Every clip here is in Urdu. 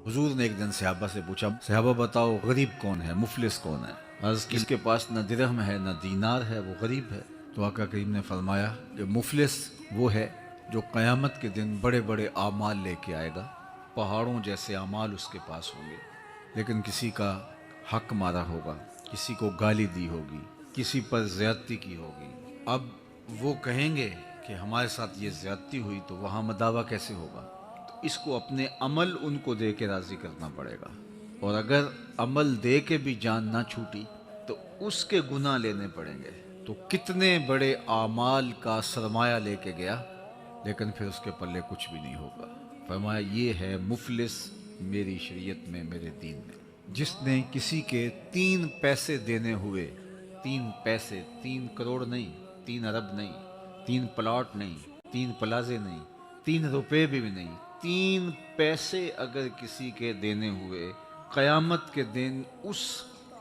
حضور نے ایک دن صحابہ سے پوچھا، صحابہ بتاؤ غریب کون ہے، مفلس کون ہے؟ عرض کی، جس کے پاس نہ درہم ہے نہ دینار ہے وہ غریب ہے۔ تو آقا کریم نے فرمایا کہ مفلس وہ ہے جو قیامت کے دن بڑے بڑے اعمال لے کے آئے گا، پہاڑوں جیسے اعمال اس کے پاس ہوں گے، لیکن کسی کا حق مارا ہوگا، کسی کو گالی دی ہوگی، کسی پر زیادتی کی ہوگی۔ اب وہ کہیں گے کہ ہمارے ساتھ یہ زیادتی ہوئی، تو وہاں مداوع کیسے ہوگا؟ تو اس کو اپنے عمل ان کو دے کے راضی کرنا پڑے گا، اور اگر عمل دے کے بھی جان نہ چھوٹی تو اس کے گناہ لینے پڑیں گے۔ تو کتنے بڑے اعمال کا سرمایہ لے کے گیا، لیکن پھر اس کے پلے کچھ بھی نہیں ہوگا۔ فرمایا یہ ہے مفلس میری شریعت میں، میرے دین میں، جس نے کسی کے 3 پیسے دینے ہوئے، 3 پیسے، 3 کروڑ نہیں، 3 ارب نہیں، 3 پلاٹ نہیں، 3 پلازے نہیں، 3 روپے بھی نہیں، 3 پیسے اگر کسی کے دینے ہوئے، قیامت کے دن اس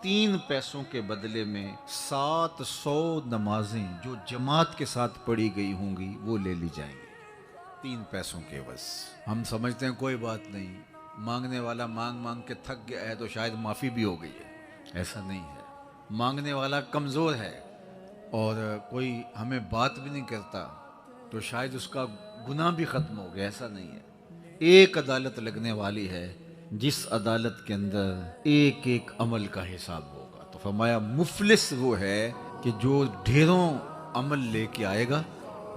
3 پیسوں کے بدلے میں 700 نمازیں جو جماعت کے ساتھ پڑھی گئی ہوں گی وہ لے لی جائیں گی، 3 پیسوں کے عوض۔ ہم سمجھتے ہیں کوئی بات نہیں، مانگنے والا مانگ مانگ کے تھک گیا ہے تو شاید معافی بھی ہو گئی ہے۔ ایسا نہیں ہے، مانگنے والا کمزور ہے اور کوئی ہمیں بات بھی نہیں کرتا تو شاید اس کا گناہ بھی ختم ہو گیا، ایسا نہیں ہے۔ ایک عدالت لگنے والی ہے جس عدالت کے اندر ایک ایک عمل کا حساب ہوگا۔ تو فرمایا مفلس وہ ہے کہ جو ڈھیروں عمل لے کے آئے گا،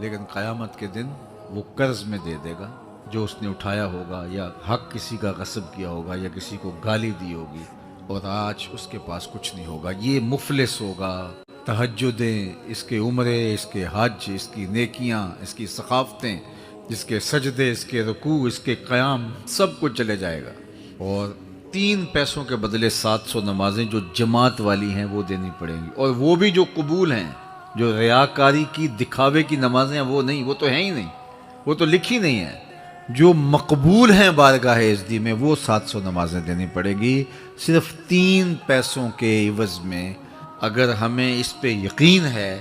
لیکن قیامت کے دن وہ قرض میں دے دے گا جو اس نے اٹھایا ہوگا، یا حق کسی کا غصب کیا ہوگا، یا کسی کو گالی دی ہوگی، اور آج اس کے پاس کچھ نہیں ہوگا۔ یہ مفلس ہوگا۔ تہجدیں، اس کے عمرے، اس کے حج، اس کی نیکیاں، اس کی ثقافتیں، اس کے سجدے، اس کے رکوع، اس کے قیام، سب کچھ چلے جائے گا، اور 3 پیسوں کے بدلے 700 نمازیں جو جماعت والی ہیں وہ دینی پڑیں گی، اور وہ بھی جو قبول ہیں۔ جو ریاکاری کی، دکھاوے کی نمازیں وہ نہیں، وہ تو ہیں ہی نہیں، وہ تو لکھی نہیں ہیں۔ جو مقبول ہیں بارگاہ عزدی میں وہ 700 نمازیں دینی پڑے گی، صرف 3 پیسوں کے عوض میں۔ اگر ہمیں اس پہ یقین ہے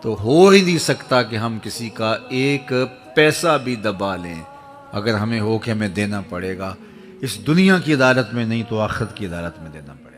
تو ہو ہی نہیں سکتا کہ ہم کسی کا 1 پیسہ بھی دبا لیں، اگر ہمیں ہو کہ ہمیں دینا پڑے گا۔ اس دنیا کی عدالت میں نہیں تو آخرت کی عدالت میں دینا پڑے گا۔